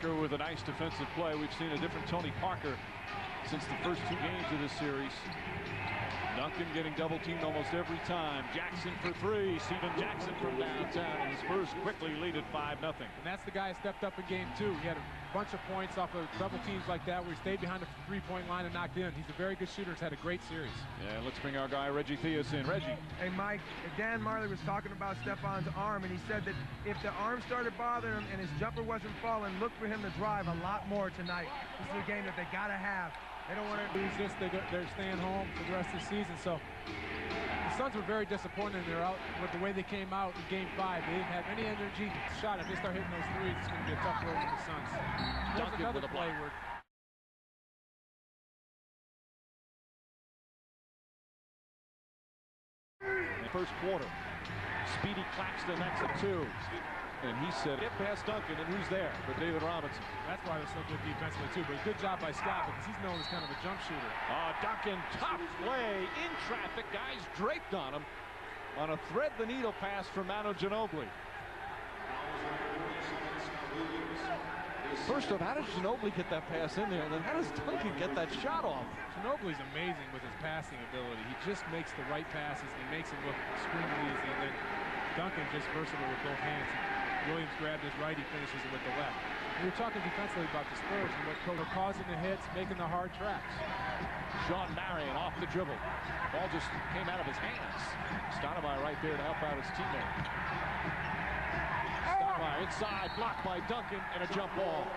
With a nice defensive play. We've seen a different Tony Parker since the first 2 games of this series. Duncan getting double teamed almost every time. Jackson for 3. Steven Jackson from downtown. And the Spurs quickly lead at 5-0. And that's the guy who stepped up in game 2. He had a bunch of points off of double teams like that where he stayed behind the three-point line and knocked in. He's a very good shooter. He's had a great series. Yeah, let's bring our guy Reggie Theus in. Reggie. Hey, Mike, Dan Marley was talking about Stefan's arm, and he said that if the arm started bothering him and his jumper wasn't falling, look for him to drive a lot more tonight. This is a game that they got to have. They don't want to lose this. They're staying home for the rest of the season. So the Suns were very disappointed. They're out with the way they came out in Game 5. They didn't have any energy. Shot. If they start hitting those threes, it's going to be a tough road for the Suns. Duncan another with a play block. In the first quarter, Speedy Claxton, that's a 2. And he said, get past Duncan, and who's there? But David Robinson. That's why they're so good defensively, too. But good job by Scott, because he's known as kind of a jump shooter. Duncan, tough play in traffic. Guys draped on him on a thread-the-needle pass from Manu Ginobili. First off, how does Ginobili get that pass in there? And then how does Duncan get that shot off? Ginobili's amazing with his passing ability. He just makes the right passes, and he makes them look extremely easy. And then Duncan just versatile with both hands. Williams grabbed his right, he finishes it with the left. We were talking defensively about the Spurs and what they're causing the hits, making the hard tracks. Sean Marion off the dribble. Ball just came out of his hands. Stoudemire right there to help out his teammate. Stoudemire inside, blocked by Duncan, and a jump ball.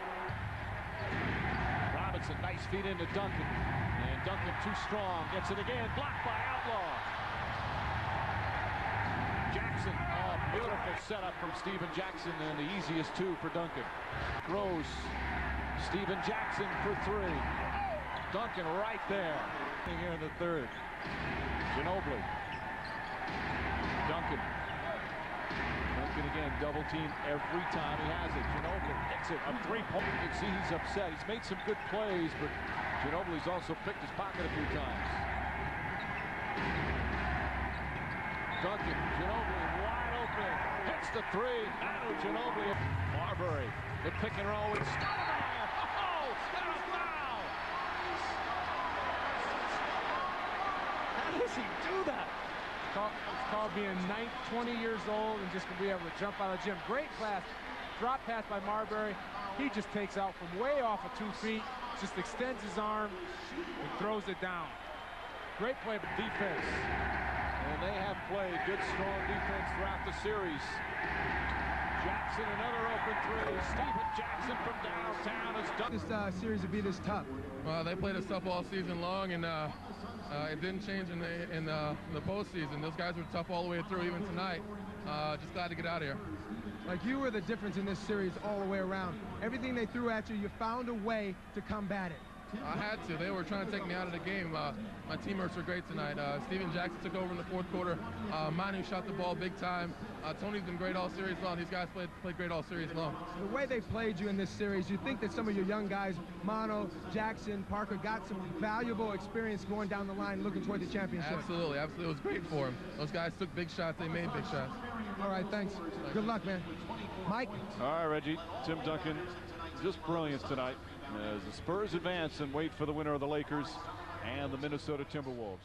Robinson, nice feed into Duncan. And Duncan too strong, gets it again, blocked by Outlaw. Jackson, beautiful setup from Steven Jackson, and the easiest 2 for Duncan. Throws Steven Jackson for 3. Duncan right there. Here in the third. Ginobili. Duncan. Duncan again, double team every time he has it. Ginobili hits it, a 3-point. You can see he's upset. He's made some good plays, but Ginobili's also picked his pocket a few times. Duncan, Ginobili wide open, hits the 3. Manu Ginobili. Marbury, the pick and roll with Stoudemire. Oh, and a foul! How does he do that? It's called being 20 years old and just to be able to jump out of the gym. Great pass, drop pass by Marbury. He just takes out from way off of 2 feet, just extends his arm and throws it down. Great play of defense. And they have played good, strong defense throughout the series. Jackson, another open 3. Steven Jackson from downtown has done. this series to be this tough. Well, they played us tough all season long, and it didn't change in the postseason. Those guys were tough all the way through, even tonight. Just glad to get out of here. Like, you were the difference in this series all the way around. Everything they threw at you, you found a way to combat it. I had to. They were trying to take me out of the game. My teammates were great tonight. Steven Jackson took over in the 4th quarter. Manu shot the ball big time. Tony's been great all series long. These guys played great all series long. The way they played you in this series, you think that some of your young guys, Manu, Jackson, Parker, got some valuable experience going down the line looking toward the championship? Absolutely. Absolutely. It was great for them. Those guys took big shots. They made big shots. All right, thanks. Good luck, man. Mike? All right, Reggie. Tim Duncan, just brilliant tonight as the Spurs advance and wait for the winner of the Lakers and the Minnesota Timberwolves.